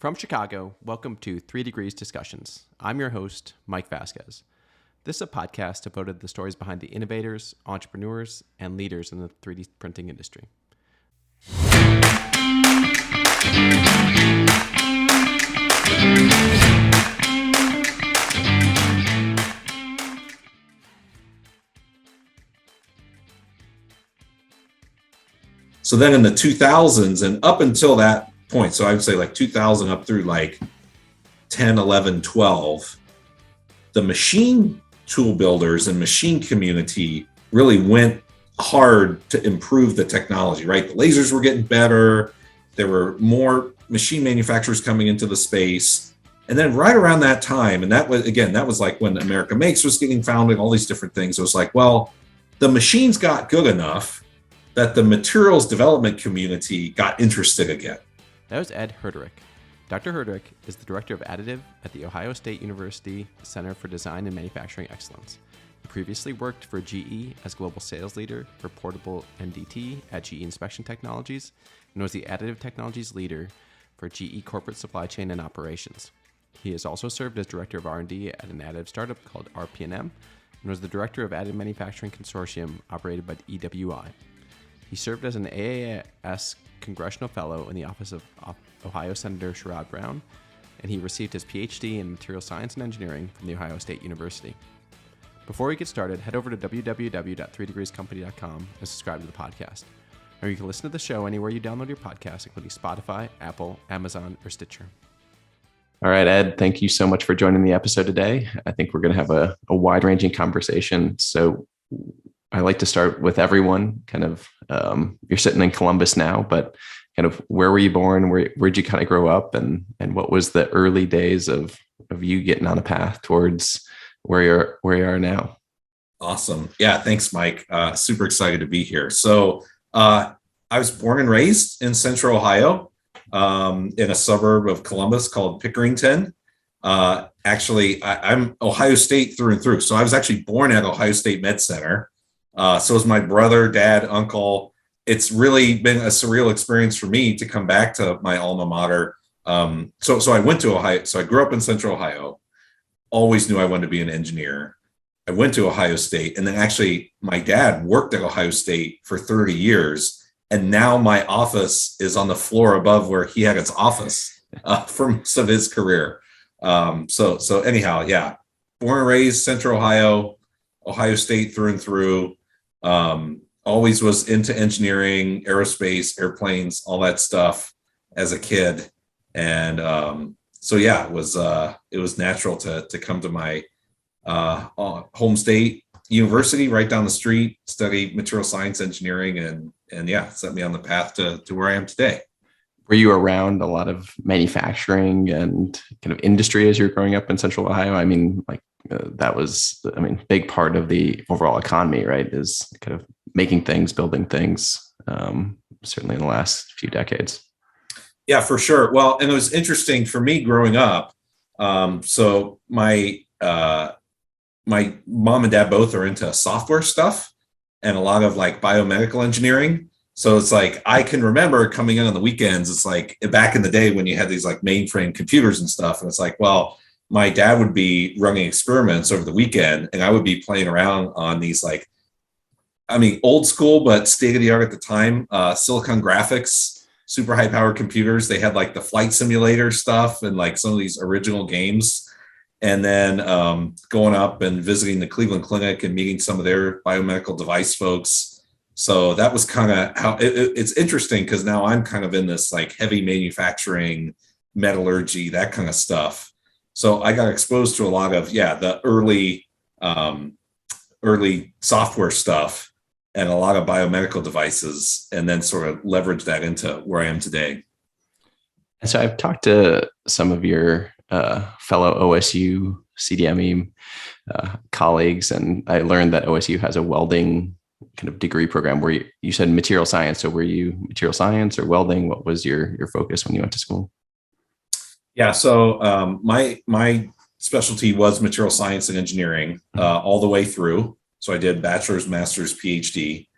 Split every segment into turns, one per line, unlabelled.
From Chicago, welcome to 3Degrees Discussions. I'm your host, Mike Vasquez. This is a podcast devoted to the stories behind the innovators, entrepreneurs, and leaders in the 3D printing industry.
So then in the 2000s and up until that point, so I would say like 2000 up through like 10, 11, 12, the machine tool builders and machine community really went hard to improve the technology, right? The lasers were getting better. There were more machine manufacturers coming into the space. And then right around that time, and that was like when America Makes was getting founded, all these different things. It was like, well, the machines got good enough that the materials development community got interested again.
That was Ed Herderick. Dr. Herderick is the Director of Additive at the Ohio State University Center for Design and Manufacturing Excellence. He previously worked for GE as Global Sales Leader for Portables NDT at GE Inspection Technologies and was the Additive Technologies Leader for GE Corporate Supply Chain and Operations. He has also served as Director of R&D at an additive startup called rp+m and was the Director of Additive Manufacturing Consortium operated by the EWI. He served as an AAAS Congressional Fellow in the office of Ohio Senator Sherrod Brown, and he received his PhD in Material Science and Engineering from the Ohio State University. Before we get started, head over to www.3degreescompany.com and subscribe to the podcast. Or you can listen to the show anywhere you download your podcast, including Spotify, Apple, Amazon, or Stitcher. All right, Ed, thank you so much for joining the episode today. I think we're going to have a wide-ranging conversation. So I like to start with everyone kind of, you're sitting in Columbus now, but kind of where were you born? Where'd you kind of grow up? And what was the early days of you getting on a path towards where you are now?
Awesome. Yeah. Thanks, Mike. Super excited to be here. So I was born and raised in Central Ohio, in a suburb of Columbus called Pickerington. Actually, I'm Ohio State through and through. So I was actually born at Ohio State Med Center. So was my brother, dad, uncle. It's really been a surreal experience for me to come back to my alma mater. So I went to Ohio. So I grew up in Central Ohio, always knew I wanted to be an engineer. I went to Ohio State, and then actually my dad worked at Ohio State for 30 years. And now my office is on the floor above where he had his office for most of his career. So anyhow, yeah, born and raised Central Ohio, Ohio State through and through. Always was into engineering, aerospace, airplanes, all that stuff as a kid. And so yeah, it was natural to come to my home state university right down the street, study material science engineering, and yeah, set me on the path to where I am today.
Were you around a lot of manufacturing and kind of industry as you're growing up in Central Ohio? I mean, like that was, big part of the overall economy, right? Is kind of making things, building things, certainly in the last few decades.
Yeah, for sure. Well, and it was interesting for me growing up. So my mom and dad both are into software stuff and a lot of like biomedical engineering. So it's like, I can remember coming in on the weekends. It's like back in the day when you had these like mainframe computers and stuff. And it's like, well, my dad would be running experiments over the weekend and I would be playing around on these like, old school, but state of the art at the time, Silicon Graphics, super high power computers. They had like the flight simulator stuff and like some of these original games. And then going up and visiting the Cleveland Clinic and meeting some of their biomedical device folks. So that was kind of how it's interesting because now I'm kind of in this like heavy manufacturing, metallurgy, that kind of stuff. So I got exposed to a lot of, the early software stuff and a lot of biomedical devices, and then sort of leverage that into where I am today.
And so I've talked to some of your fellow OSU CDME colleagues, and I learned that OSU has a welding kind of degree program where you said material science. So were you material science or welding? What was your focus when you went to school?
Yeah, so my specialty was material science and engineering all the way through. So I did bachelor's, master's, PhD.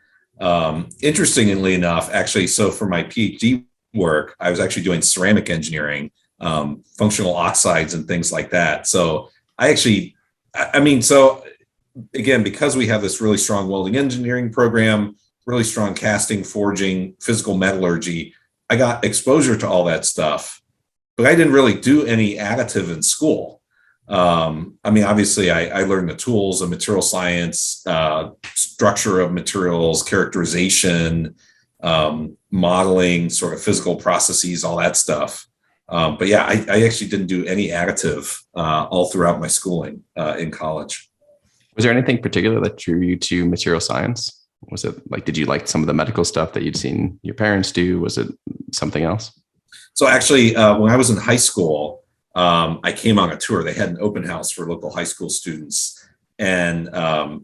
Interestingly enough, actually, so for my PhD work, I was actually doing ceramic engineering functional oxides and things like that. So so again, because we have this really strong welding engineering program, really strong casting, forging, physical metallurgy, I got exposure to all that stuff, but I didn't really do any additive in school. Obviously I learned the tools of material science, structure of materials, characterization, modeling, sort of physical processes, all that stuff. But yeah, I actually didn't do any additive all throughout my schooling in college.
Was there anything particular that drew you to material science? Was it like, did you like some of the medical stuff that you'd seen your parents do? Was it something else?
So actually, when I was in high school, I came on a tour. They had an open house for local high school students. And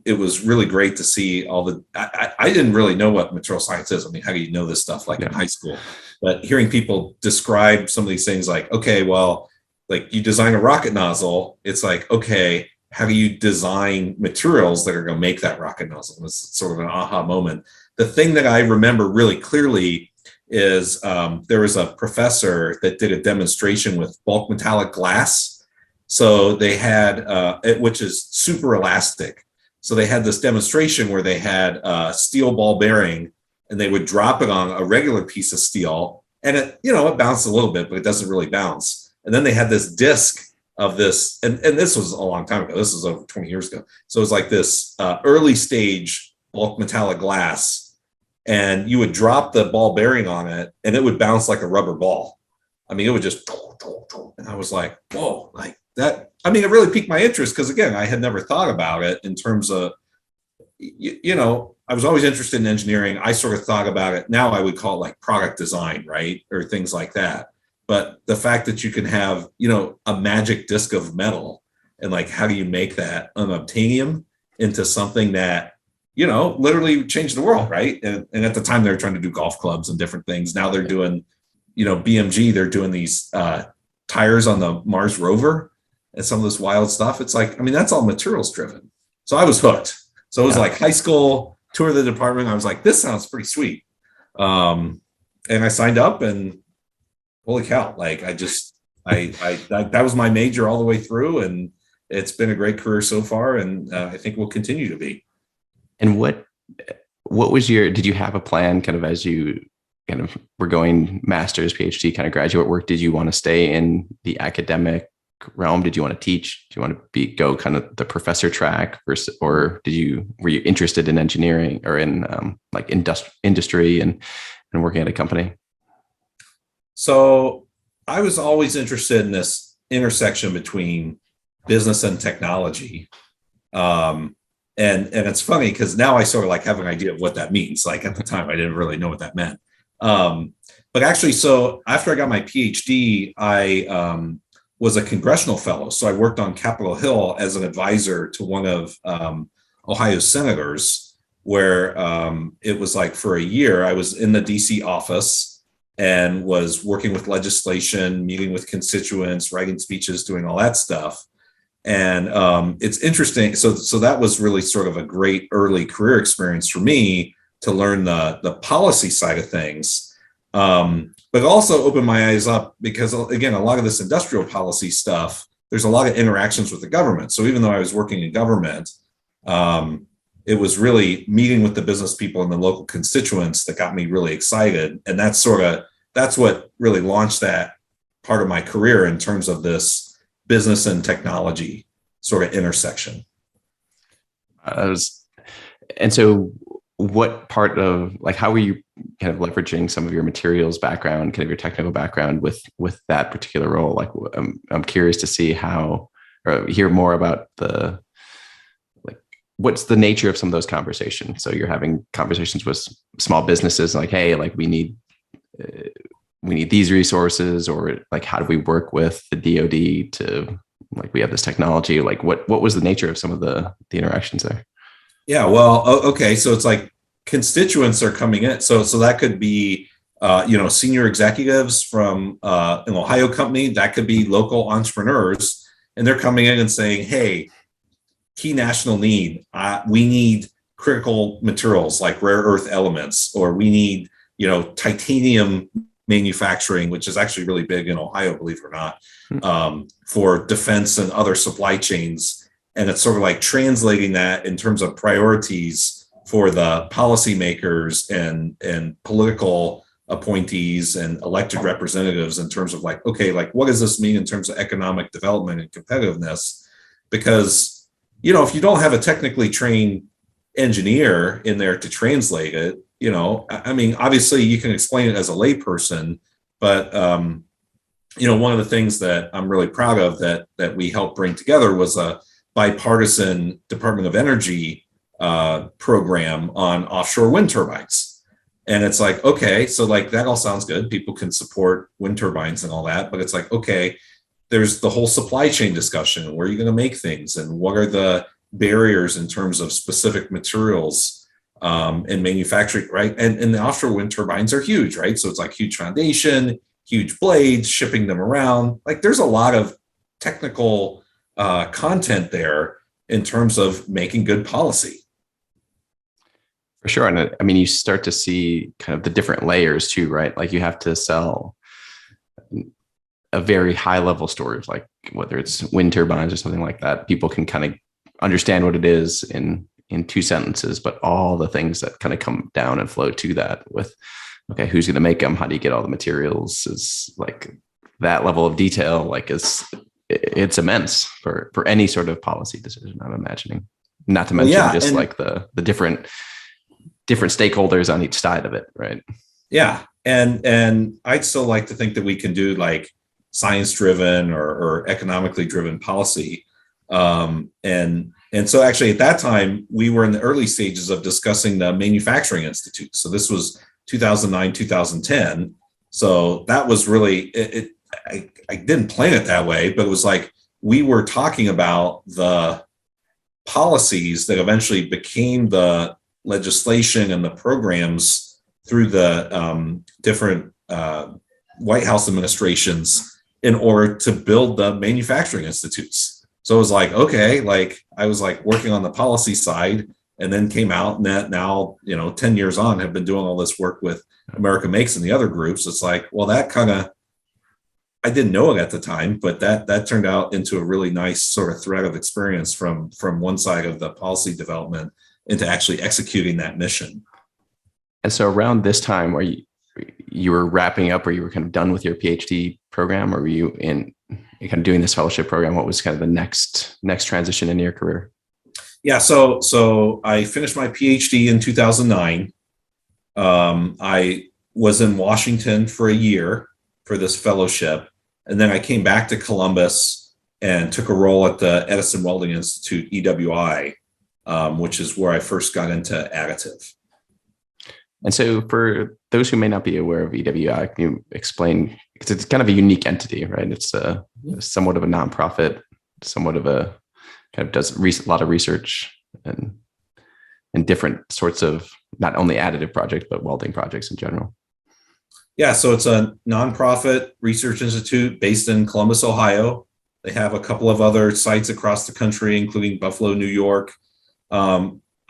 it was really great to see all the, I didn't really know what material science is. I mean, how do you know this stuff like in high school? But hearing people describe some of these things like, okay, well, like you design a rocket nozzle, it's like, okay, how do you design materials that are going to make that rocket nozzle? It's sort of an aha moment. The thing that I remember really clearly is there was a professor that did a demonstration with bulk metallic glass. So they had, which is super elastic. So they had this demonstration where they had a steel ball bearing and they would drop it on a regular piece of steel and it bounced a little bit, but it doesn't really bounce. And then they had this disc of this, and this was a long time ago. This was over 20 years ago. So it was like this early stage bulk metallic glass, and you would drop the ball bearing on it, and it would bounce like a rubber ball. I mean, it would just, and I was like, whoa, like that. I mean, it really piqued my interest because again, I had never thought about it in terms of, I was always interested in engineering. I sort of thought about it. Now I would call it like product design, right, or things like that. But the fact that you can have, a magic disc of metal and like, how do you make that unobtainium into something that, literally changed the world, right? And at the time they were trying to do golf clubs and different things. Now they're doing, BMG, they're doing these tires on the Mars rover and some of this wild stuff. It's like, that's all materials driven. So I was hooked. So it was like high school, tour of the department. I was like, this sounds pretty sweet. And I signed up and holy cow, like I that was my major all the way through, and it's been a great career so far, and I think will continue to be.
And what was did you have a plan kind of as you kind of were going master's, PhD kind of graduate work? Did you want to stay in the academic realm? Did you want to teach? Do you want to go kind of the professor track versus, or were you interested in engineering or in like industry and working at a company?
So I was always interested in this intersection between business and technology. And it's funny because now I sort of like have an idea of what that means. Like at the time, I didn't really know what that meant. But actually, so after I got my PhD, I was a Congressional Fellow. So I worked on Capitol Hill as an advisor to one of Ohio senators, where it was like for a year, I was in the DC office and was working with legislation, meeting with constituents, writing speeches, doing all that stuff. And it's interesting. So that was really sort of a great early career experience for me to learn the policy side of things, but also opened my eyes up because, again, a lot of this industrial policy stuff, there's a lot of interactions with the government. So even though I was working in government, it was really meeting with the business people and the local constituents that got me really excited. And that's what really launched that part of my career in terms of this business and technology sort of intersection.
And so what part of, like, how were you kind of leveraging some of your materials background, kind of your technical background with that particular role? Like, I'm curious to see how, or hear more about what's the nature of some of those conversations? So you're having conversations with small businesses like, hey, like we need these resources, or like, how do we work with the DoD to, like, we have this technology, like what was the nature of some of the interactions there?
Yeah, well, okay. So it's like constituents are coming in. So that could be, senior executives from an Ohio company, that could be local entrepreneurs, and they're coming in and saying, hey, key national need, we need critical materials like rare earth elements, or we need, titanium manufacturing, which is actually really big in Ohio, believe it or not, for defense and other supply chains. And it's sort of like translating that in terms of priorities for the policymakers and political appointees and elected representatives in terms of like, okay, like what does this mean in terms of economic development and competitiveness? Because, you know, if you don't have a technically trained engineer in there to translate it, you know, I mean, obviously you can explain it as a layperson, but you know, one of the things that I'm really proud of that we helped bring together was a bipartisan Department of Energy program on offshore wind turbines. And it's like, okay, so like that all sounds good. People can support wind turbines and all that, but it's like, okay, there's the whole supply chain discussion. Where are you going to make things, and what are the barriers in terms of specific materials in manufacturing, right? And the offshore wind turbines are huge, right? So it's like huge foundation, huge blades, shipping them around. Like there's a lot of technical content there in terms of making good policy.
For sure. And I mean, you start to see kind of the different layers too, right? Like you have to sell a very high level story of like, whether it's wind turbines or something like that, people can kind of understand what it is in 2 sentences, but all the things that kind of come down and flow to that with, okay, who's going to make them? How do you get all the materials? Is like that level of detail, like it's immense for any sort of policy decision, I'm imagining. Not to mention just like the different stakeholders on each side of it, right?
Yeah. And I'd still like to think that we can do like science driven or economically driven policy. And so actually at that time, we were in the early stages of discussing the Manufacturing Institute. So this was 2009, 2010. So that was really, I didn't plan it that way, but it was like, we were talking about the policies that eventually became the legislation and the programs through the different White House administrations in order to build the manufacturing institutes. So it was like, okay, like I was like working on the policy side and then came out and that now, you know, 10 years on have been doing all this work with America Makes and the other groups. It's like, well, that kind of, I didn't know it at the time, but that turned out into a really nice sort of thread of experience from one side of the policy development into actually executing that mission.
And so around this time where you were wrapping up, or you were kind of done with your PhD program, or were you kind of doing this fellowship program? What was kind of the next transition in your career?
Yeah, so I finished my PhD in 2009. I was in Washington for a year for this fellowship, and then I came back to Columbus and took a role at the Edison Welding Institute, EWI, which is where I first got into additive.
And so for those who may not be aware of EWI, can you explain, because it's kind of a unique entity, right? It's somewhat of a nonprofit, somewhat of a kind of does a lot of research and different sorts of not only additive projects, but welding projects in general.
Yeah, so it's a nonprofit research institute based in Columbus, Ohio. They have a couple of other sites across the country, including Buffalo, New York.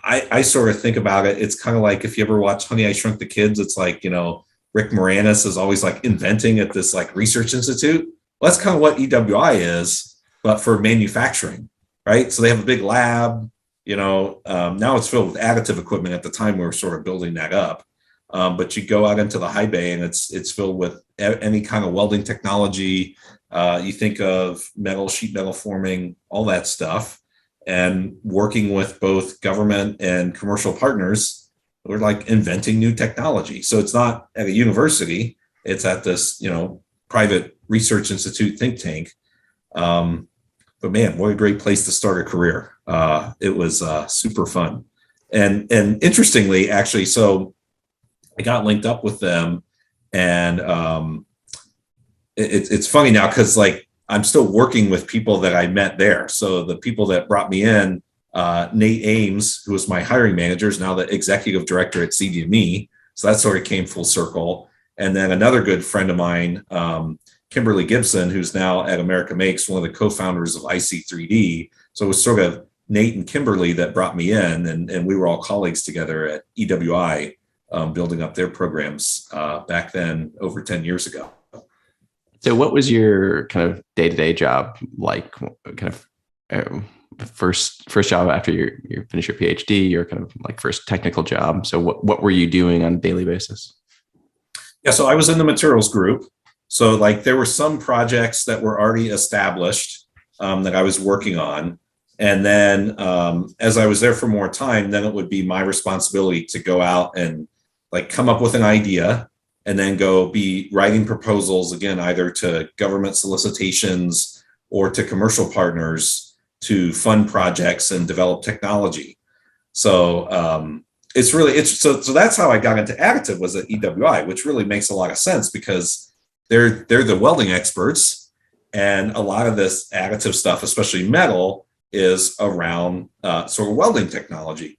I sort of think about it. It's kind of like if you ever watch Honey, I Shrunk the Kids, it's like, you know, Rick Moranis is always like inventing at this like research institute. Well, that's kind of what EWI is, but for manufacturing, right? So they have a big lab, you know, now it's filled with additive equipment. At the time we were sort of building that up. But you go out into the high bay and it's filled with any kind of welding technology. You think of metal, sheet metal forming, all that stuff. And working with both government and commercial partners, we're like inventing new technology. So it's not at a university, it's at this, you know, private research institute think tank. But man, what a great place to start a career. It was super fun. And interestingly, actually, so I got linked up with them, and it's funny now because like I'm still working with people that I met there. So the people that brought me in, Nate Ames, who was my hiring manager, is now the executive director at CDME. So that sort of came full circle. And then another good friend of mine, Kimberly Gibson, who's now at America Makes, one of the co-founders of IC3D. So it was sort of Nate and Kimberly that brought me in, and we were all colleagues together at EWI building up their programs back then over 10 years ago.
So what was your kind of day-to-day job like, kind of first job after you finish your PhD, your kind of like first technical job? So what were you doing on a daily basis?
Yeah, so I was in the materials group. So like there were some projects that were already established that I was working on. And then as I was there for more time, then it would be my responsibility to go out and like come up with an idea and then go be writing proposals again, either to government solicitations or to commercial partners to fund projects and develop technology. So so that's how I got into additive, was at EWI, which really makes a lot of sense because they're the welding experts, and a lot of this additive stuff, especially metal, is around sort of welding technology.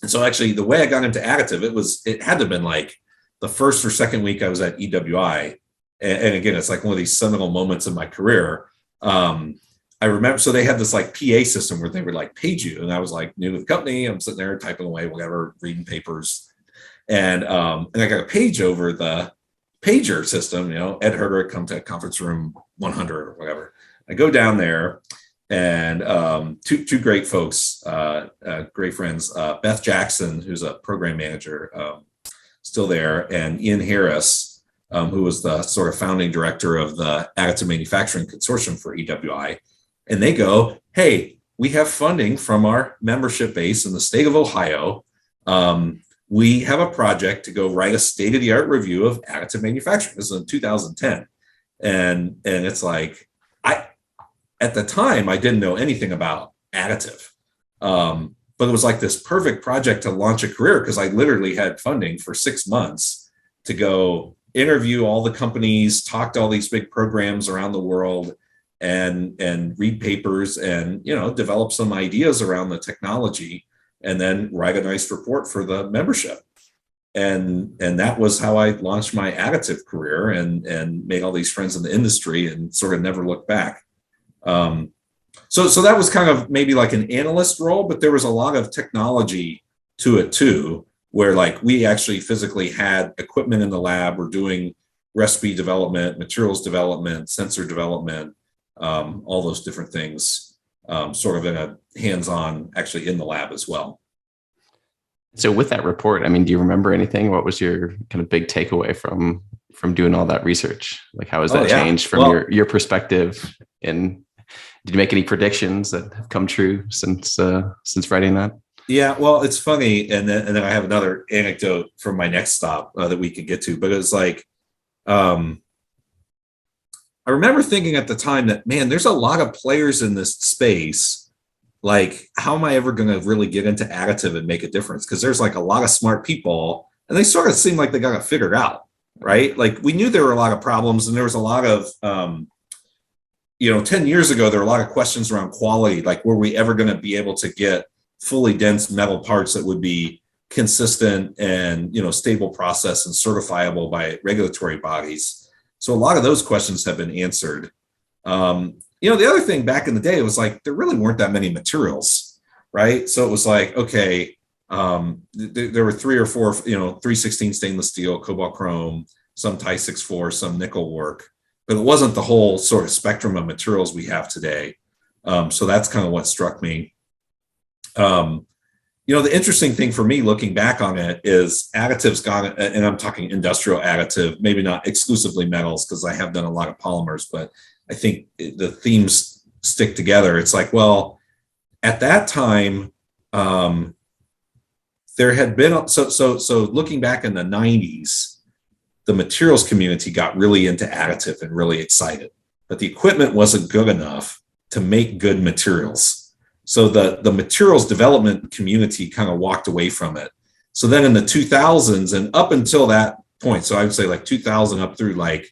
And so actually the way I got into additive, it had to have been like the first or second week I was at EWI. And again, it's like one of these seminal moments in my career. I remember, so they had this like PA system where they would like page you. And I was like new to the company. I'm sitting there typing away, whatever, reading papers. And I got a page over the pager system, Ed Herderick, come to conference room 100 or whatever. I go down there and two great folks, great friends, Beth Jackson, who's a program manager, still there, and Ian Harris, who was the sort of founding director of the Additive Manufacturing Consortium for EWI. And they go, hey, we have funding from our membership base in the state of Ohio. We have a project to go write a state-of-the-art review of additive manufacturing. This is in 2010. And it's like, at the time, I didn't know anything about additive. But it was like this perfect project to launch a career because I literally had funding for 6 months to go interview all the companies, talk to all these big programs around the world, and read papers and develop some ideas around the technology, and then write a nice report for the membership. And that was how I launched my additive career and made all these friends in the industry and sort of never looked back. So that was kind of maybe like an analyst role, but there was a lot of technology to it too, where like we actually physically had equipment in the lab. We're doing recipe development, materials development, sensor development, all those different things, sort of in a hands-on, actually in the lab as well.
So with that report, I mean, do you remember anything? What was your kind of big takeaway from doing all that research? Like, how has that changed from your perspective? And did you make any predictions that have come true since writing that?
Yeah, well, it's funny, and then I have another anecdote from my next stop that we could get to. But it was like, I remember thinking at the time that, man, there's a lot of players in this space. Like, how am I ever going to really get into additive and make a difference? Because there's like a lot of smart people, and they sort of seem like they got it figured out, right? Like, we knew there were a lot of problems, and there was a lot of 10 years ago, there were a lot of questions around quality. Like, were we ever going to be able to get fully dense metal parts that would be consistent and, stable process and certifiable by regulatory bodies? So a lot of those questions have been answered. The other thing back in the day, it was like, there really weren't that many materials, right? So it was like, okay, there were 3 or 4, 316 stainless steel, cobalt chrome, some Ti-6-4, some nickel work. But it wasn't the whole sort of spectrum of materials we have today. So that's kind of what struck me. The interesting thing for me looking back on it is additive's gone, and I'm talking industrial additive, maybe not exclusively metals, because I have done a lot of polymers, but I think the themes stick together. It's like, well, at that time, there had been, so looking back in the 90s, the materials community got really into additive and really excited, but the equipment wasn't good enough to make good materials. So the materials development community kind of walked away from it. So then in the 2000s and up until that point, so I would say like 2000 up through like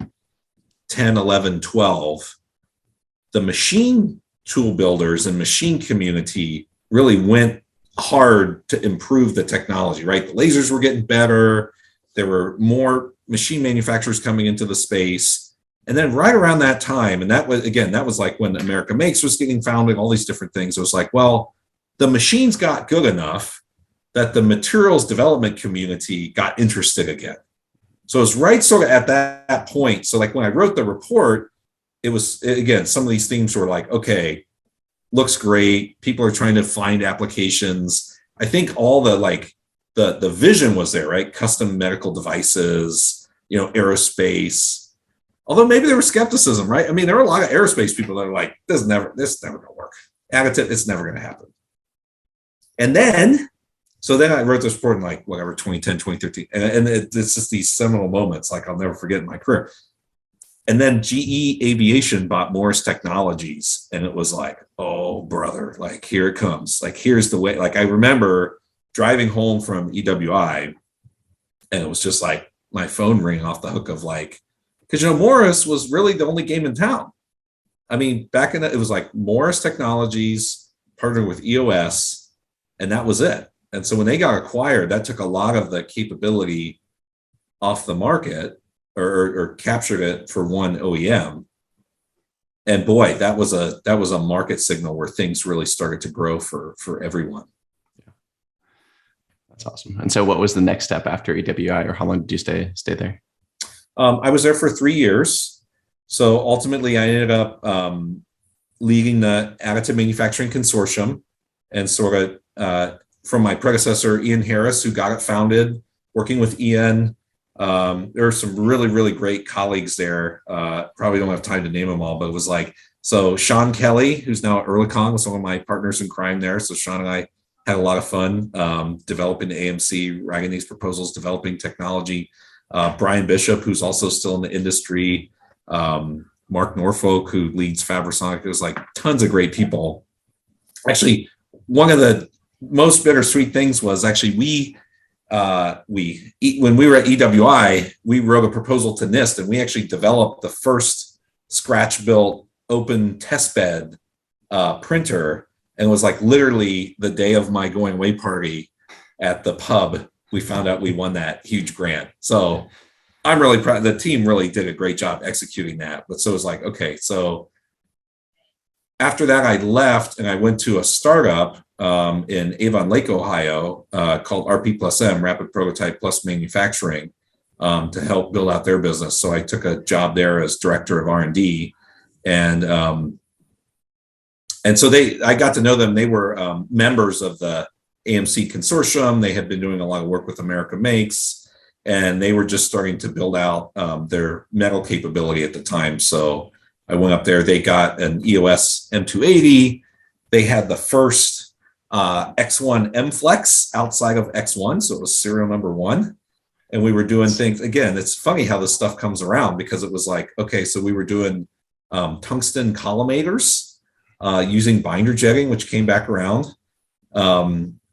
10, 11, 12, the machine tool builders and machine community really went hard to improve the technology, right? The lasers were getting better. There were more machine manufacturers coming into the space. And then right around that time, and that was like when America Makes was getting founded, all these different things. It was like, well, the machines got good enough that the materials development community got interested again. So it was right sort of at that point. So like when I wrote the report, it was, again, some of these themes were like, okay, looks great. People are trying to find applications. I think all the like the vision was there, right? Custom medical devices, you know, aerospace. Although maybe there was skepticism, right? I mean, there were a lot of aerospace people that are like, this is never gonna work. Additive, it's never gonna happen. And then, so then I wrote this report in like whatever, 2010, 2013. And it's just these seminal moments, like I'll never forget in my career. And then GE Aviation bought Morris Technologies. And it was like, oh, brother, like here it comes. Like, here's the way. Like I remember driving home from EWI, and it was just like my phone ringing off the hook of like, because, you know, Morris was really the only game in town. I mean, back in it was like Morris Technologies partnered with EOS, and that was it. And so when they got acquired, that took a lot of the capability off the market or captured it for one OEM. And boy, that was a market signal where things really started to grow for everyone.
Yeah. That's awesome. And so what was the next step after EWI, or how long did you stay there?
I was there for 3 years. So ultimately I ended up leading the Additive Manufacturing Consortium, and sort of from my predecessor, Ian Harris, who got it founded, working with Ian. There are some really, really great colleagues there. Probably don't have time to name them all, but it was like, so Sean Kelly, who's now at Ehrlichon, was one of my partners in crime there. So Sean and I had a lot of fun developing the AMC, writing these proposals, developing technology. Brian Bishop, who's also still in the industry. Mark Norfolk, who leads Fabrasonic. There's like tons of great people. Actually, one of the most bittersweet things was actually when we were at EWI, we wrote a proposal to NIST, and we actually developed the first scratch-built open testbed printer. And it was like literally the day of my going away party at the pub, we found out we won that huge grant. So I'm really proud. The team really did a great job executing that. But so it was like, okay, so after that, I left and I went to a startup in Avon Lake, Ohio, called rp+m, Rapid Prototype Plus Manufacturing, to help build out their business. So I took a job there as Director of R&D, and so I got to know them. They were members of the AMC Consortium. They had been doing a lot of work with America Makes, and they were just starting to build out their metal capability at the time. So I went up there. They got an EOS M280. They had the first X1 M Flex outside of X1, so it was serial number 1. And we were doing things, again, it's funny how this stuff comes around, because it was like, okay, so we were doing tungsten collimators using binder jetting, which came back around.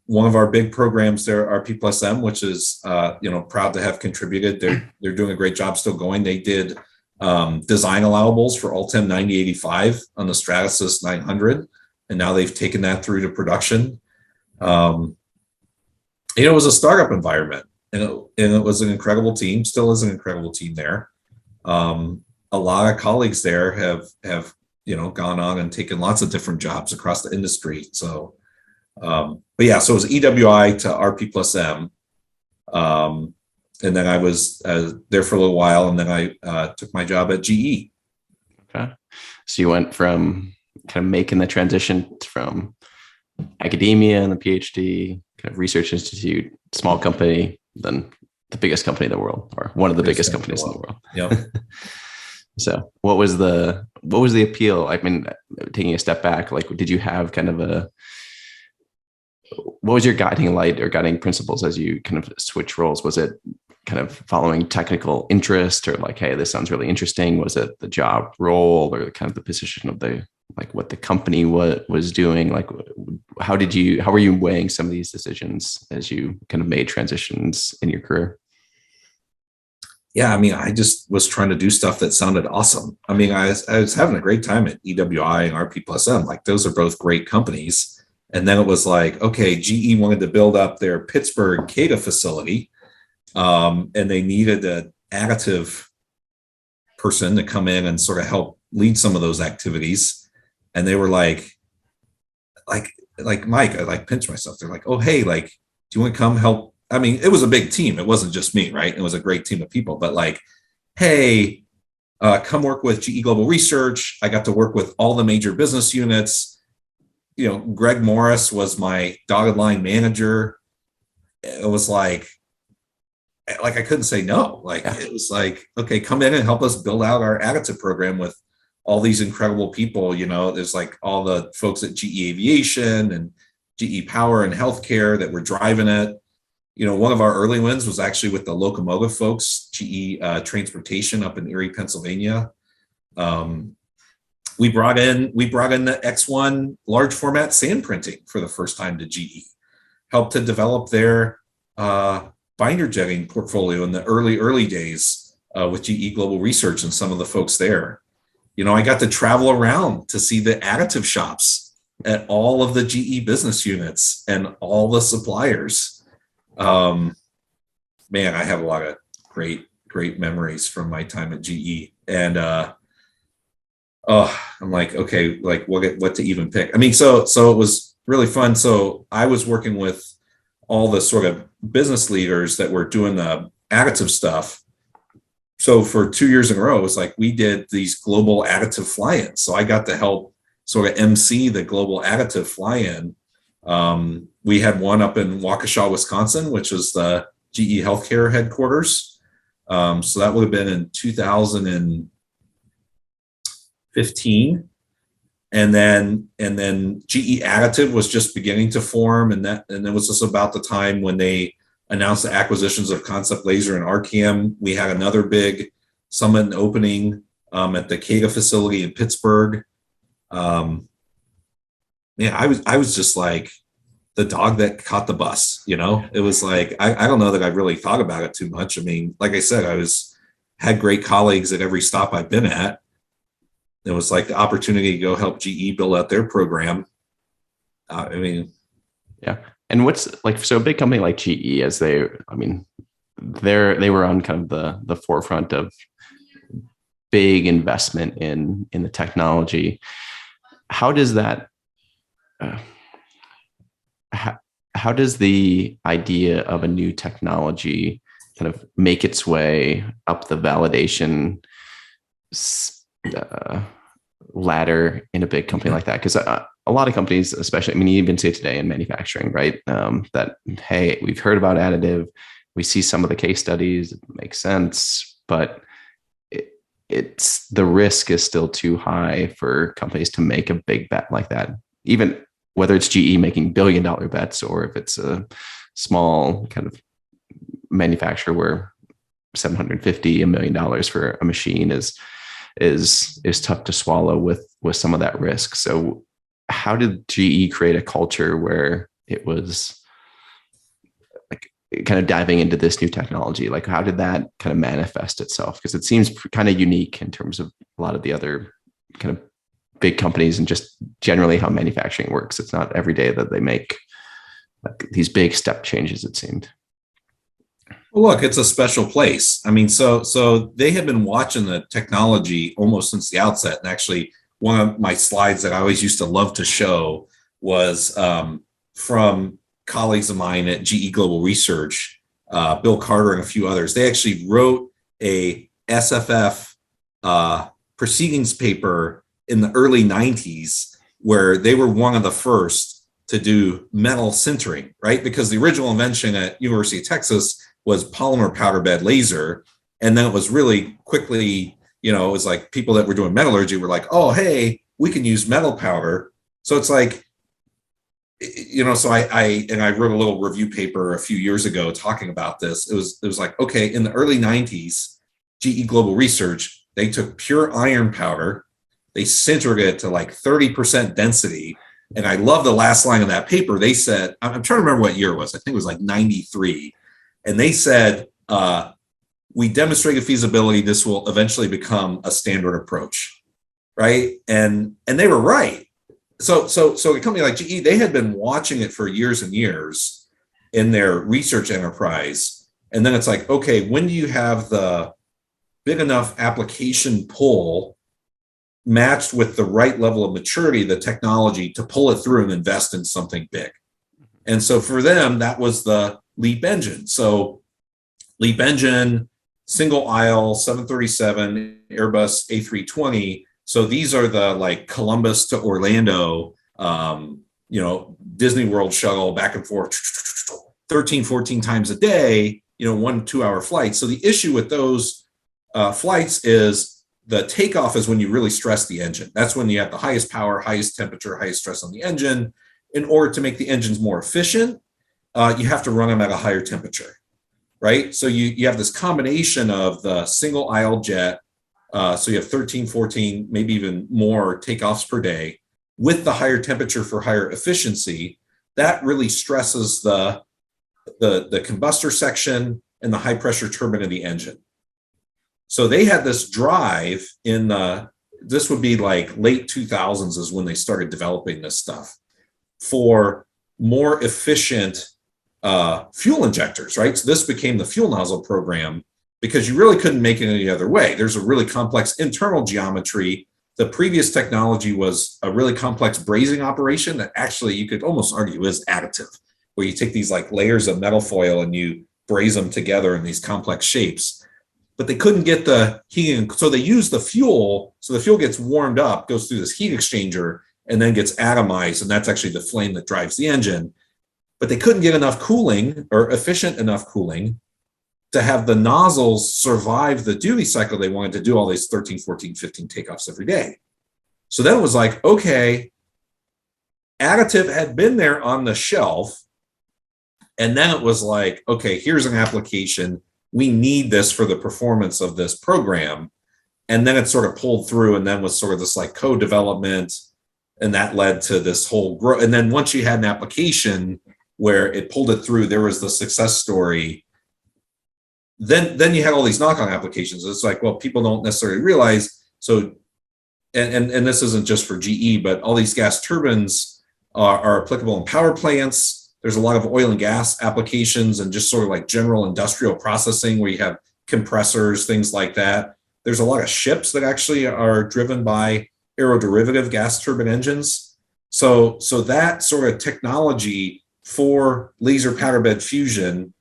One of our big programs there, rp+m, which is proud to have contributed. They're doing a great job, still going. They did design allowables for Ultem 9085 on the Stratasys 900, and now they've taken that through to production. It was a startup environment, and it was an incredible team. Still is an incredible team there. A lot of colleagues there have gone on and taken lots of different jobs across the industry. So, but yeah, so it was EWI to rp+m. And then I was there for a little while, and then I took my job at GE.
Okay. So you went from kind of making the transition from academia and the PhD, kind of research institute, small company, then the biggest company in the world, or one of the biggest companies in the world.
Yep.
So what was the appeal? I mean, taking a step back, like, did you have kind of what was your guiding light or guiding principles as you kind of switch roles? Was it kind of following technical interest, or like, hey, this sounds really interesting? Was it the job role, or kind of the position of what the company was doing? Like, how were you weighing some of these decisions as you kind of made transitions in your career?
Yeah, I mean, I just was trying to do stuff that sounded awesome. I mean, I was having a great time at EWI and rp+m. Like, those are both great companies. And then it was like, okay, GE wanted to build up their Pittsburgh CADA facility, and they needed an additive person to come in and sort of help lead some of those activities. And they were like Mike, I like pinch myself. They're like, oh, hey, like, do you want to come help? I mean, it was a big team. It wasn't just me, right? It was a great team of people, but like, hey, come work with GE Global Research. I got to work with all the major business units. Greg Morris was my dotted line manager. It was like I couldn't say no. Like, it was like, okay, come in and help us build out our additive program with all these incredible people. There's like all the folks at GE Aviation and GE Power and Healthcare that were driving it. One of our early wins was actually with the locomotive folks, GE Transportation up in Erie, Pennsylvania. We brought in the X1 large format sand printing for the first time to GE, helped to develop their binder jetting portfolio in the early days with GE Global Research and some of the folks there. I got to travel around to see the additive shops at all of the GE business units and all the suppliers. Man, I have a lot of great memories from my time at GE. And I'm like, okay, like what to even pick? I mean, so it was really fun. So I was working with all the sort of business leaders that were doing the additive stuff. So for 2 years in a row, it was like we did these global additive fly-ins. So I got to help sort of MC the global additive fly-in. We had one up in Waukesha, Wisconsin, which was the GE Healthcare headquarters. So that would have been in 2015. And then GE Additive was just beginning to form, and it was just about the time when they announced the acquisitions of Concept Laser and Arcam. We had another big summit and opening at the CADA facility in Pittsburgh. I was just like the dog that caught the bus. It was like I don't know that I really thought about it too much. I mean, like I said, had great colleagues at every stop I've been at. It was like the opportunity to go help GE build out their program.
Yeah. And what's like, so a big company like GE, they were on kind of the forefront of big investment in the technology. How does that, how does the idea of a new technology kind of make its way up the validation ladder in a big company like that? Because a lot of companies, especially, you even see it today in manufacturing, right? That, hey, we've heard about additive, we see some of the case studies, it makes sense, but it's the risk is still too high for companies to make a big bet like that, even whether it's GE making billion-dollar bets or if it's a small kind of manufacturer where $750 million for a machine is tough to swallow with some of that risk. So how did GE create a culture where it was like kind of diving into this new technology? Like, how did that kind of manifest itself? Because it seems kind of unique in terms of a lot of the other kind of big companies and just generally how manufacturing works. It's not every day that they make like these big step changes, it seemed.
Well, look, it's a special place. I mean, so they have been watching the technology almost since the outset. And actually, one of my slides that I always used to love to show was from colleagues of mine at GE Global Research, Bill Carter and a few others. They actually wrote a SFF proceedings paper in the early 90s where they were one of the first to do metal sintering, right? Because the original invention at University of Texas was polymer powder bed laser. And then it was really quickly, it was like people that were doing metallurgy were like, oh, hey, we can use metal powder. So it's like, so I wrote a little review paper a few years ago talking about this. It was like, okay, in the early 90s, GE Global Research, they took pure iron powder, they sintered it to like 30% density. And I love the last line of that paper. They said, I'm trying to remember what year it was. I think it was like 93. And they said, we demonstrated feasibility. This will eventually become a standard approach, right? And they were right. So a company like GE, they had been watching it for years and years in their research enterprise. And then it's like, okay, when do you have the big enough application pull matched with the right level of maturity of the technology to pull it through and invest in something big, And so for them, that was the LEAP engine. So LEAP engine, single aisle, 737, Airbus A320. So these are the like Columbus to Orlando, Disney World shuttle back and forth 13, 14 times a day, 1 2-hour flight. So the issue with those flights is the takeoff is when you really stress the engine. That's when you have the highest power, highest temperature, highest stress on the engine. In order to make the engines more efficient, you have to run them at a higher temperature, right? So you have this combination of the single aisle jet. So you have 13, 14, maybe even more takeoffs per day with the higher temperature for higher efficiency. That really stresses the combustor section and the high pressure turbine of the engine. So they had this drive this would be like late 2000s is when they started developing this stuff for more efficient fuel injectors, right? So this became the fuel nozzle program because you really couldn't make it any other way. There's a really complex internal geometry. The previous technology was a really complex brazing operation that actually you could almost argue is additive, where you take these like layers of metal foil and you braze them together in these complex shapes. But they couldn't get the heating, so they use the fuel. So the fuel gets warmed up, goes through this heat exchanger, and then gets atomized, and that's actually the flame that drives the engine. But they couldn't get enough cooling or efficient enough cooling to have the nozzles survive the duty cycle they wanted to do all these 13, 14, 15 takeoffs every day. So then it was like, okay, additive had been there on the shelf, and then it was like, okay, here's an application. We need this for the performance of this program. And then it sort of pulled through and then was sort of this like co-development. And that led to this whole growth. And then once you had an application where it pulled it through, there was the success story. Then you had all these knock-on applications. It's like, well, people don't necessarily realize. So, and this isn't just for GE, but all these gas turbines are applicable in power plants. There's a lot of oil and gas applications and just sort of like general industrial processing where you have compressors, things like that. There's a lot of ships that actually are driven by aeroderivative gas turbine engines. So that sort of technology for laser powder bed fusion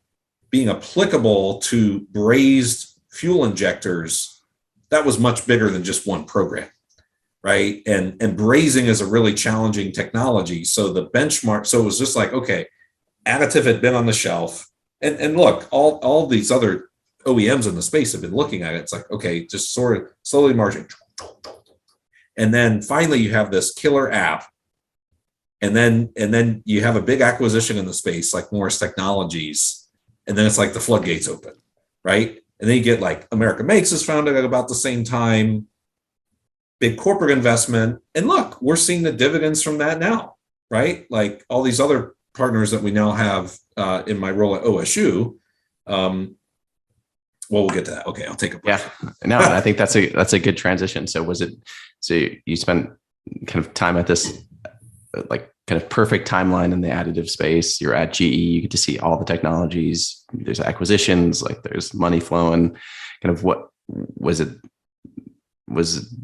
being applicable to brazed fuel injectors, that was much bigger than just one program, right? And brazing is a really challenging technology. So the benchmark, so it was just like, okay, additive had been on the shelf. And look, all these other OEMs in the space have been looking at it. It's like, okay, just sort of slowly marching. And then finally you have this killer app. And then you have a big acquisition in the space like Morris Technologies. And then it's like the floodgates open, right? And then you get like America Makes is founded at about the same time, big corporate investment. And look, we're seeing the dividends from that now, right? Like all these other partners that we now have in my role at OSU. Well, we'll get to that. Okay, I'll take a break.
Yeah, no, I think that's a good transition. So you spent kind of time at this like kind of perfect timeline in the additive space. You're at GE, you get to see all the technologies. There's acquisitions, like there's money flowing. Kind of what was it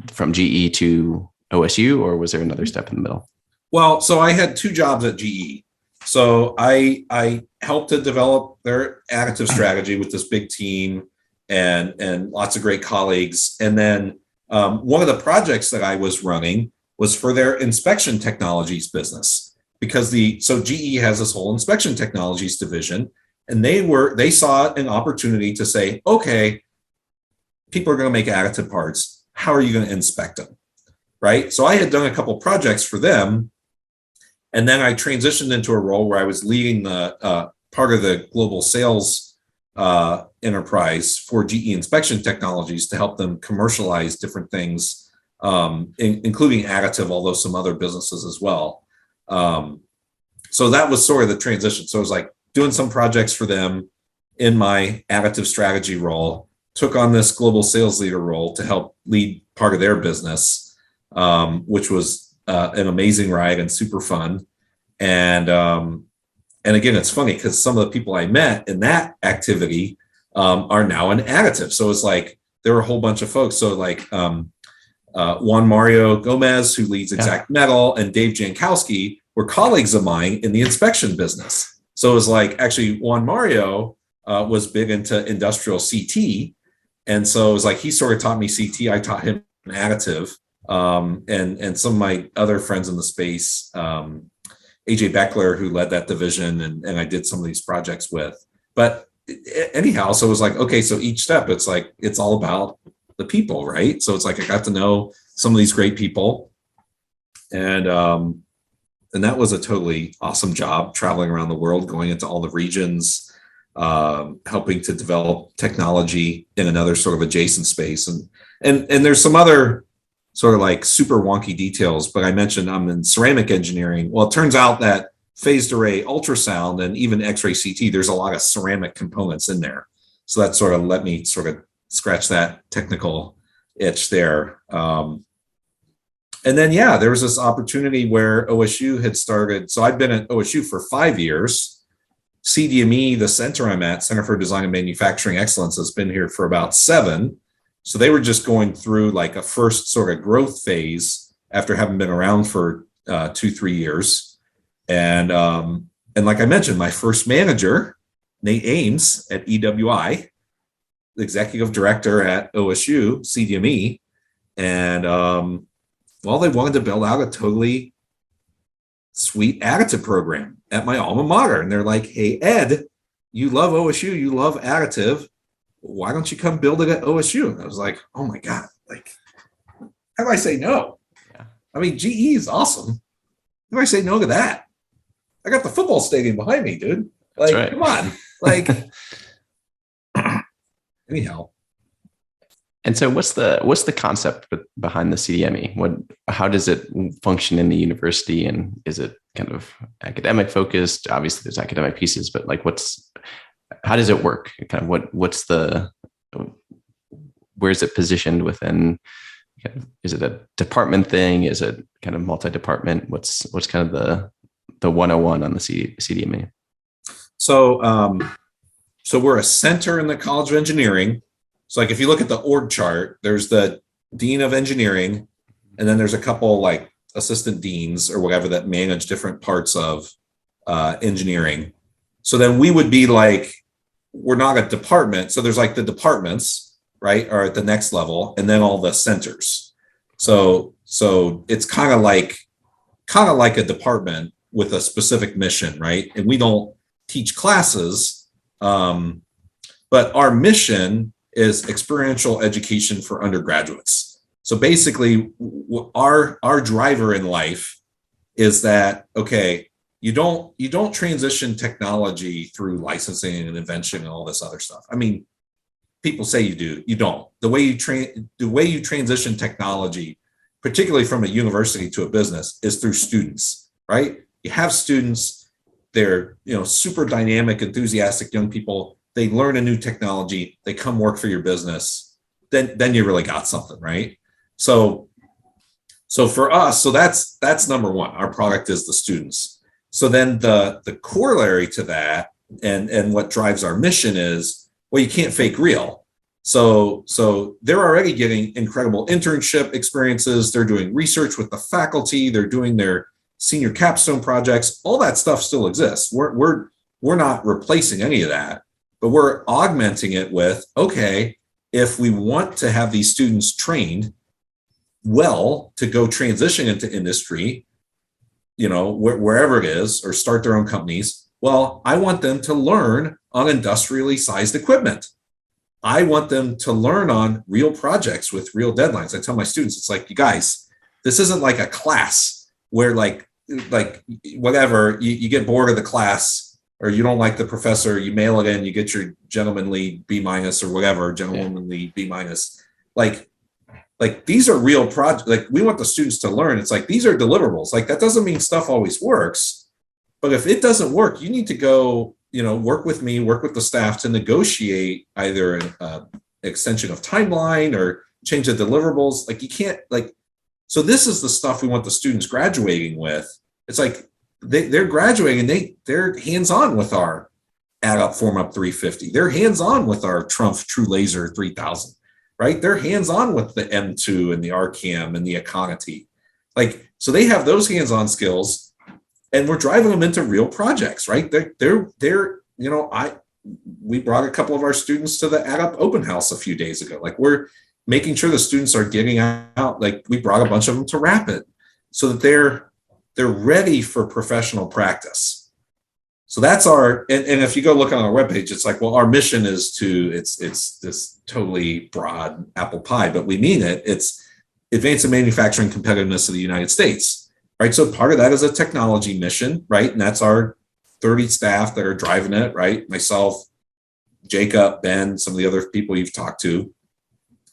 from GE to OSU, or was there another step in the middle?
Well, so I had 2 jobs at GE. So I helped to develop their additive strategy with this big team and lots of great colleagues. And then one of the projects that I was running was for their inspection technologies business, because so GE has this whole inspection technologies division, and they saw an opportunity to say, okay, people are going to make additive parts. How are you going to inspect them? Right. So I had done a couple projects for them. And then I transitioned into a role where I was leading the part of the global sales enterprise for GE Inspection Technologies to help them commercialize different things, including additive, although some other businesses as well. So that was sort of the transition. So I was like doing some projects for them in my additive strategy role, took on this global sales leader role to help lead part of their business, which was an amazing ride and super fun. And again, it's funny because some of the people I met in that activity are now in additive. So it's like there were a whole bunch of folks. So like Juan Mario Gomez, who leads Exact Metal, and Dave Jankowski were colleagues of mine in the inspection business. So it was like, actually, Juan Mario was big into industrial CT. And so it was like, he sort of taught me CT, I taught him additive. And some of my other friends in the space, AJ Beckler, who led that division, and I did some of these projects with. But anyhow, so it was like, okay, so each step, it's like, it's all about the people, right? So it's like, I got to know some of these great people. And that was a totally awesome job, traveling around the world, going into all the regions, helping to develop technology in another sort of adjacent space. And there's some other sort of like super wonky details, but I mentioned I'm in ceramic engineering. Well, it turns out that phased array ultrasound and even X-ray CT, there's a lot of ceramic components in there. So that sort of let me sort of scratch that technical itch there. And then, yeah, there was this opportunity where OSU had started. So I'd been at OSU for 5 years. CDME, the center I'm at, Center for Design and Manufacturing Excellence, has been here for about 7. So they were just going through like a first sort of growth phase after having been around for 2-3 years. And like I mentioned, my first manager, Nate Ames at EWI, the executive director at OSU, CDME. And well, they wanted to build out a totally sweet additive program at my alma mater. And they're like, hey, Ed, you love OSU, you love additive. Why don't you come build it at OSU? And I was like, oh my God, like, how do I say no?
Yeah.
I mean, GE is awesome. How do I say no to that? I got the football stadium behind me, dude. Like, right. Come on. Like, anyhow.
And so what's the concept behind the CDME? How does it function in the university? And is it kind of academic focused? Obviously there's academic pieces, but like how does it work? Kind of where is it positioned within? Is it a department thing? Is it kind of multi-department? What's kind of the 101 on the CDME?
So we're a center in the College of Engineering. So like if you look at the org chart, there's the Dean of Engineering, and then there's a couple like assistant deans or whatever that manage different parts of engineering. So then we would be like, we're not a department. So there's like the departments, right, are at the next level, and then all the centers. So it's kind of like a department with a specific mission, right? And we don't teach classes, but our mission is experiential education for undergraduates. So basically, our driver in life is that, okay, you don't transition technology through licensing and invention and all this other stuff. I mean, people say you do, you don't. The way you transition technology, particularly from a university to a business, is through students, right? You have students, they're super dynamic, enthusiastic young people. They learn a new technology, they come work for your business, then you really got something, right? So for us, so that's number one. Our product is the students. So then the corollary to that and what drives our mission is, well, you can't fake real. So they're already getting incredible internship experiences. They're doing research with the faculty. They're doing their senior capstone projects. All that stuff still exists. We're not replacing any of that, but we're augmenting it with, okay, if we want to have these students trained well to go transition into industry, wherever it is, or start their own companies, well, I want them to learn on industrially sized equipment. I want them to learn on real projects with real deadlines. I tell my students, it's like, you guys, this isn't like a class where like whatever, you get bored of the class or you don't like the professor, you mail it in, you get your gentlemanly B- or whatever, gentlemanly B-. Like these are real projects. Like we want the students to learn. It's like, these are deliverables. Like that doesn't mean stuff always works, but if it doesn't work, you need to go, work with me, work with the staff to negotiate either an extension of timeline or change the deliverables. Like you can't so this is the stuff we want the students graduating with. It's like they're graduating and they're hands-on with our Add Up, Form Up 350. They're hands-on with our Trumpf True Laser 3000. Right? They're hands-on with the M2 and the RCAM and the Econity. So they have those hands-on skills. and we're driving them into real projects, right? They're we brought a couple of our students to the Add Up open house a few days ago. Like, we're making sure the students are getting out. Like, we brought a bunch of them to Rapid so that they're ready for professional practice. So that's our, and if you go look on our webpage, it's like, well, our mission is it's this totally broad apple pie, but we mean it. It's advancing manufacturing competitiveness of the United States, right? So part of that is a technology mission, right? And that's our 30 staff that are driving it, right? Myself, Jacob, Ben, some of the other people you've talked to.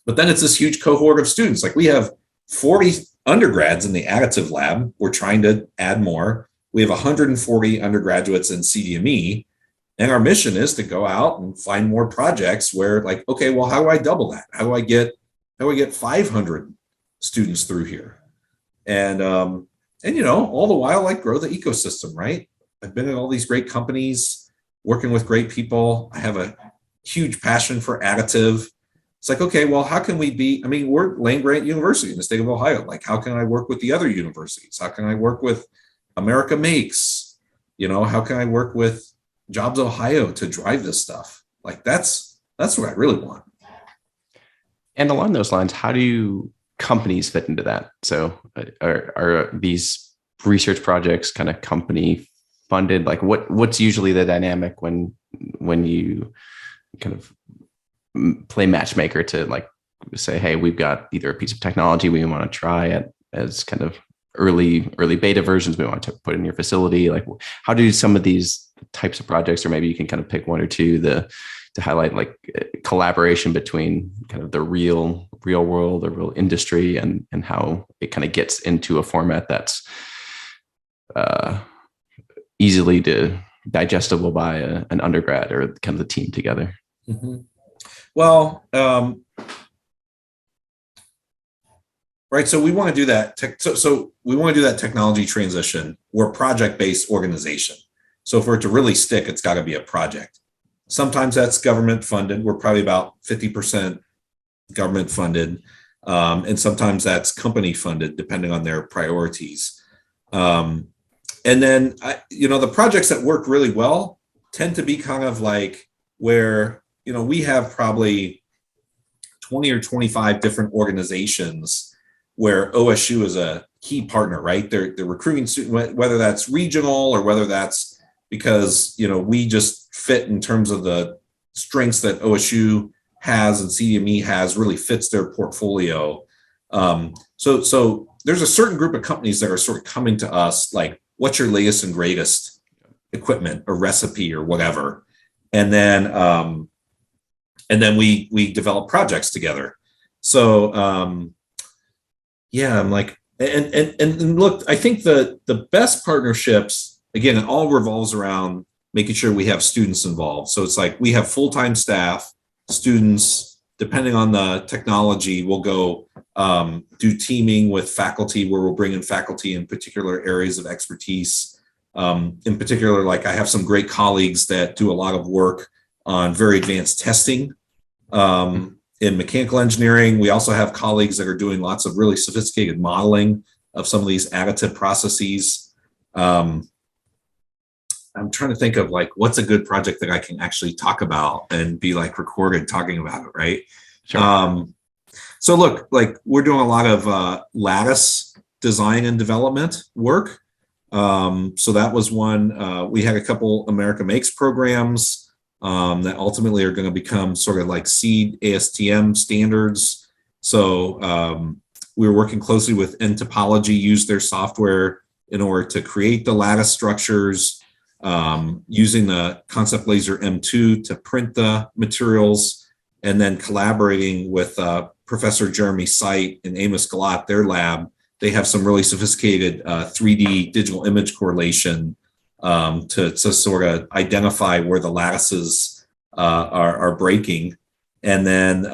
But then it's this huge cohort of students. Like, we have 40 undergrads in the additive lab. We're trying to add more. We have 140 undergraduates in CDME. And our mission is to go out and find more projects where, like, okay, well, how do I double that? How do I get 500 students through here? And all the while, like, grow the ecosystem, right? I've been at all these great companies, working with great people. I have a huge passion for additive. It's like, okay, well, how can we we're land-grant university in the state of Ohio. Like, how can I work with the other universities? How can I work with America Makes? How can I work with Jobs Ohio to drive this stuff? Like, that's what I really want.
And along those lines, how do companies fit into that? So are these research projects kind of company funded? Like, what's usually the dynamic when you kind of play matchmaker to, like, say, hey, we've got either a piece of technology we want to try it as kind of early beta versions we want to put in your facility? Like, how do some of these types of projects, or maybe you can kind of pick one or two to highlight, like, collaboration between kind of the real world or real industry and how it kind of gets into a format that's easily digestible by an undergrad or kind of the team together?
Mm-hmm. Well, right. So we want to do that. So we want to do that technology transition. We're a project-based organization. So for it to really stick, it's got to be a project. Sometimes that's government funded. We're probably about 50% government funded. And sometimes that's company funded, depending on their priorities. And then, the projects that work really well tend to be kind of like where, we have probably 20 or 25 different organizations where OSU is a key partner, right? They're recruiting students, whether that's regional or whether that's because, we just fit in terms of the strengths that OSU has and CDME has, really fits their portfolio. So there's a certain group of companies that are sort of coming to us like, what's your latest and greatest equipment or recipe or whatever? And then we develop projects together. So I'm like, and look, I think the best partnerships, again, it all revolves around making sure we have students involved. So it's like we have full-time staff, students, depending on the technology, we'll go do teaming with faculty where we'll bring in faculty in particular areas of expertise. In particular, like, I have some great colleagues that do a lot of work on very advanced testing in mechanical engineering. We also have colleagues that are doing lots of really sophisticated modeling of some of these additive processes. I'm trying to think of, like, what's a good project that I can actually talk about and be, like, recorded talking about it, right? Sure. So look, like, we're doing a lot of lattice design and development work. So that was one. We had a couple America Makes programs that ultimately are going to become sort of like seed ASTM standards. So we were working closely with N-Topology, used their software in order to create the lattice structures, using the Concept Laser M2 to print the materials, and then collaborating with Professor Jeremy Sight and Amos Galat, their lab. They have some really sophisticated 3D digital image correlation to sort of identify where the lattices are breaking. And then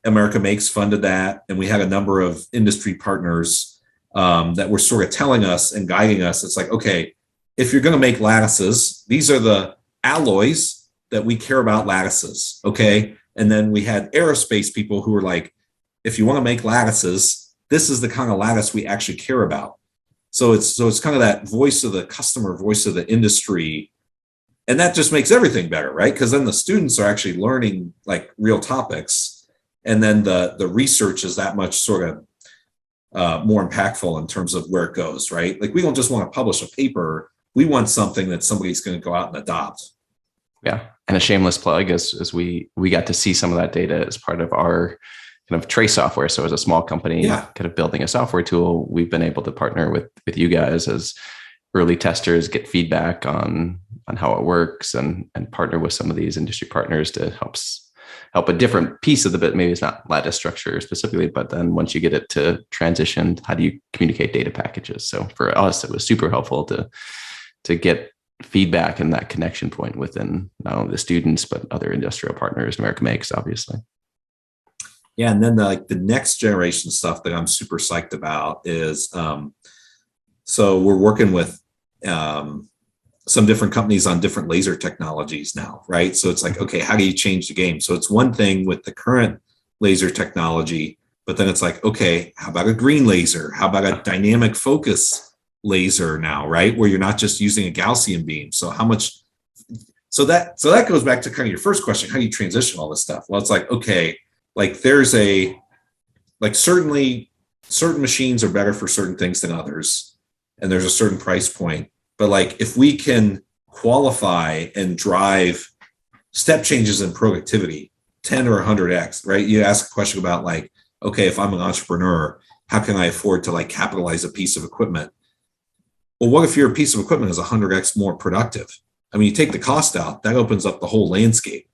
America Makes funded that. And we had a number of industry partners that were sort of telling us and guiding us. It's like, okay, if you're going to make lattices, these are the alloys that we care about lattices, okay? And then we had aerospace people who were like, if you want to make lattices, this is the kind of lattice we actually care about. So it's kind of that voice of the customer, voice of the industry. And that just makes everything better, right? Because then the students are actually learning like real topics. And then the research is that much sort of more impactful in terms of where it goes, right? Like we don't just want to publish a paper. We want something that somebody's going to go out and adopt.
Yeah. And a shameless plug as we got to see some of that data as part of our kind of trace software. So as a small company, kind of building a software tool, we've been able to partner with you guys as early testers, get feedback on how it works, and partner with some of these industry partners to help a different piece of the bit. Maybe it's not lattice structure specifically, but then once you get it to transition, how do you communicate data packages? So for us, it was super helpful to get feedback and that connection point within not only the students, but other industrial partners America Makes, obviously.
Yeah. And then the next generation stuff that I'm super psyched about is, so we're working with some different companies on different laser technologies now, right? So it's like, okay, how do you change the game? So it's one thing with the current laser technology, but then it's like, okay, how about a green laser? How about a dynamic focus laser now, right? Where you're not just using a Gaussian beam. So how much, so that goes back to kind of your first question, how do you transition all this stuff? Well, it's like, okay, like there's certainly certain machines are better for certain things than others. And there's a certain price point. But like if we can qualify and drive step changes in productivity, 10 or 100x, right? You ask a question about like, okay, if I'm an entrepreneur, how can I afford to like capitalize a piece of equipment? Well, what if your piece of equipment is 100x more productive? I mean, you take the cost out, that opens up the whole landscape.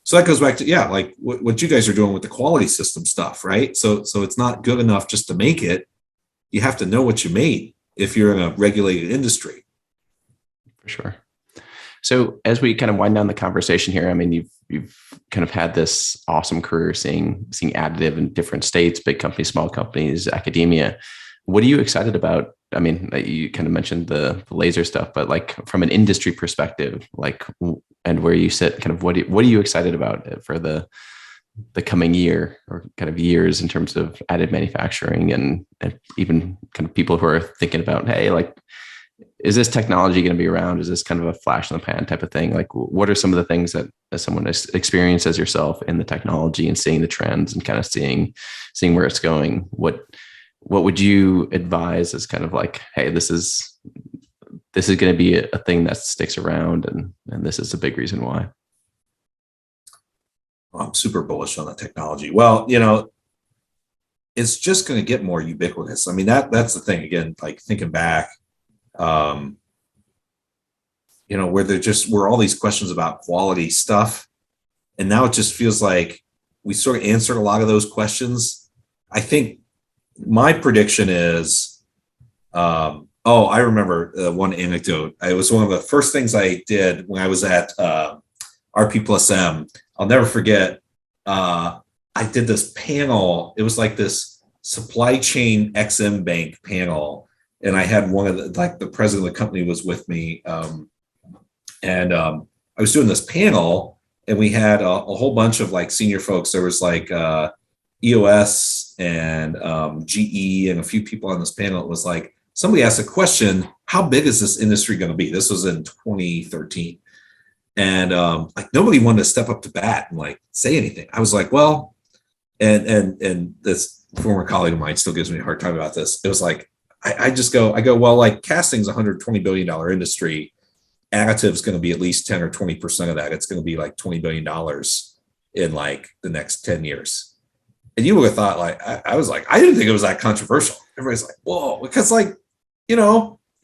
So that goes back to, yeah, like what you guys are doing with the quality system stuff, right? So it's not good enough just to make it. You have to know what you made if you're in a regulated industry.
For sure. So as we kind of wind down the conversation here, I mean, you've kind of had this awesome career seeing additive in different states, big companies, small companies, academia. What are you excited about? I mean, you kind of mentioned the laser stuff, but like from an industry perspective, like, and where you sit, kind of what are you excited about for the coming year or kind of years in terms of additive manufacturing and even kind of people who are thinking about, hey, like, is this technology going to be around? Is this kind of a flash in the pan type of thing? Like, what are some of the things that as someone has experienced as yourself in the technology and seeing the trends and kind of seeing where it's going? What would you advise as kind of like, hey, this is going to be a thing that sticks around, and this is a big reason why?
I'm super bullish on the technology. Well, it's just going to get more ubiquitous. I mean, that's the thing. Again, like thinking back, where were all these questions about quality stuff. And now it just feels like we sort of answered a lot of those questions. I think my prediction is, I remember one anecdote. It was one of the first things I did when I was at rp+m. I'll never forget. I did this panel. It was like this supply chain XM bank panel. And I had one of the president of the company was with me. And I was doing this panel, and we had a whole bunch of like senior folks. There was like EOS and GE and a few people on this panel. It was like, somebody asked a question, how big is this industry going to be? This was in 2013. And like nobody wanted to step up to bat and like say anything. I was like, well, and this former colleague of mine still gives me a hard time about this. It was like, I go, well, like casting's $120 billion industry. Additive's going to be at least 10 or 20% of that. It's going to be like $20 billion in like the next 10 years. And you would have thought like, I was like, I didn't think it was that controversial. Everybody's like, whoa, because like,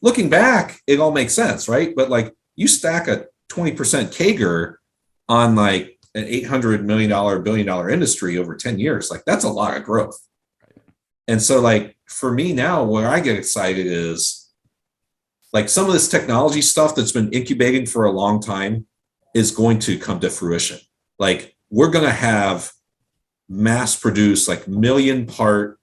looking back, it all makes sense, right? But like you stack a 20% CAGR on like an $800 million, billion dollar industry over 10 years, like that's a lot of growth. And so like for me now, where I get excited is like some of this technology stuff that's been incubating for a long time is going to come to fruition. Like we're going to have mass produce like million part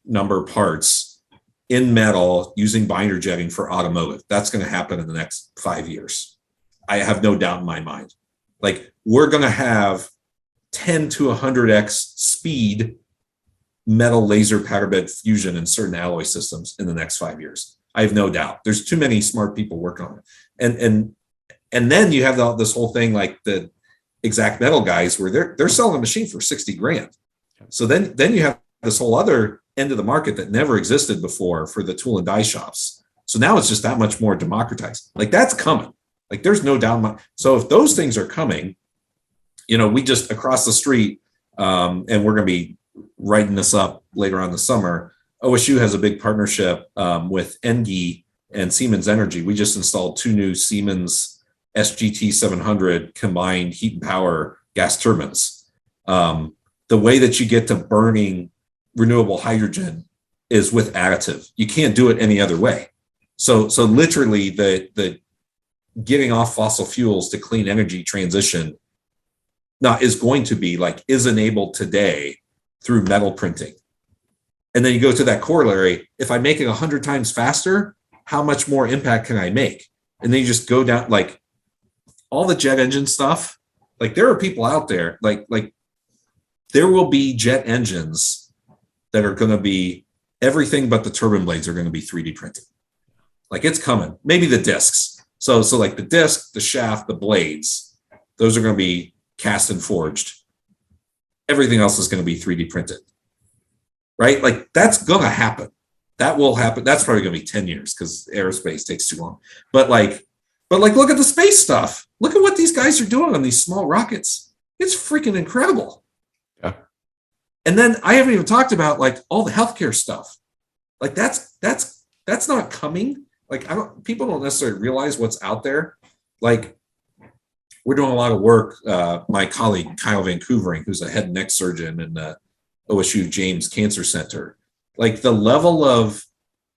number parts in metal using binder jetting for automotive. That's going to happen in the next 5 years. I have no doubt in my mind. Like we're going to have 10 to 100x speed metal laser powder bed fusion in certain alloy systems in the next 5 years. I have no doubt. There's too many smart people working on it. And then you have this whole thing like the exact metal guys where they're selling a machine for 60 grand. So then you have this whole other end of the market that never existed before for the tool and die shops. So now it's just that much more democratized. Like that's coming. Like there's no doubt. So if those things are coming, we just across the street, and we're going to be writing this up later on the summer. OSU has a big partnership with ENGIE and Siemens Energy. We just installed 2 new Siemens SGT 700 combined heat and power gas turbines. The way that you get to burning renewable hydrogen is with additive. You can't do it any other way. So literally the getting off fossil fuels to clean energy transition is going to be is enabled today through metal printing. And then you go to that corollary. If I make it 100 times faster, how much more impact can I make? And then you just go down all the jet engine stuff. There are people out there, there will be jet engines that are going to be everything but the turbine blades are going to be 3D printed. It's coming. Maybe the discs. So the disc, the shaft, the blades, those are going to be cast and forged. Everything else is going to be 3D printed, right? That's going to happen. That will happen. That's probably going to be 10 years because aerospace takes too long. But look at the space stuff. Look at what these guys are doing on these small rockets. It's freaking incredible.
Yeah.
And then I haven't even talked about all the healthcare stuff. That's not coming. People don't necessarily realize what's out there. We're doing a lot of work. My colleague, Kyle Van Koevering, who's a head and neck surgeon in the OSU James Cancer Center, the level of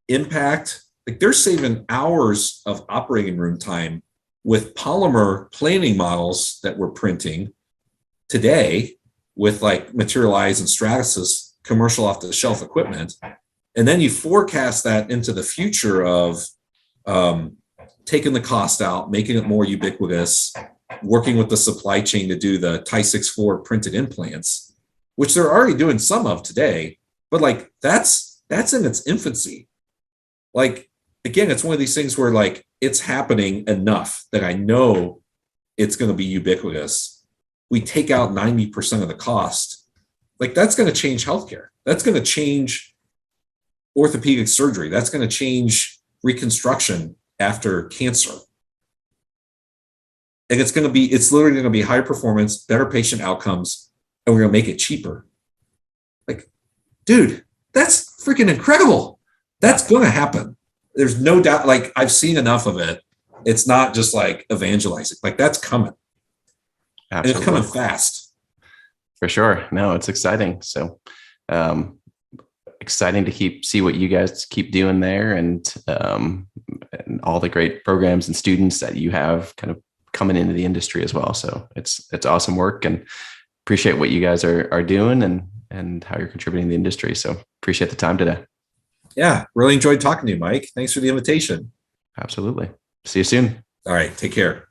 impact, they're saving hours of operating room time with polymer planing models that we're printing today with Materialize and Stratasys commercial off the shelf equipment. And then you forecast that into the future of taking the cost out, making it more ubiquitous, working with the supply chain to do the Ti-6-4 printed implants, which they're already doing some of today, but that's in its infancy. Again, it's one of these things where it's happening enough that I know it's going to be ubiquitous. We take out 90% of the cost. That's going to change healthcare. That's going to change orthopedic surgery. That's going to change reconstruction after cancer. And it's literally going to be higher performance, better patient outcomes, and we're going to make it cheaper. Dude, that's freaking incredible. That's going to happen. There's no doubt. I've seen enough of it. It's not just evangelizing. That's coming. Absolutely. And it's coming fast.
For sure. No, it's exciting. So exciting to see what you guys keep doing there and all the great programs and students that you have kind of coming into the industry as well. So it's awesome work and appreciate what you guys are doing and how you're contributing to the industry. So appreciate the time today.
Yeah, really enjoyed talking to you, Mike. Thanks for the invitation.
Absolutely. See you soon.
All right. Take care.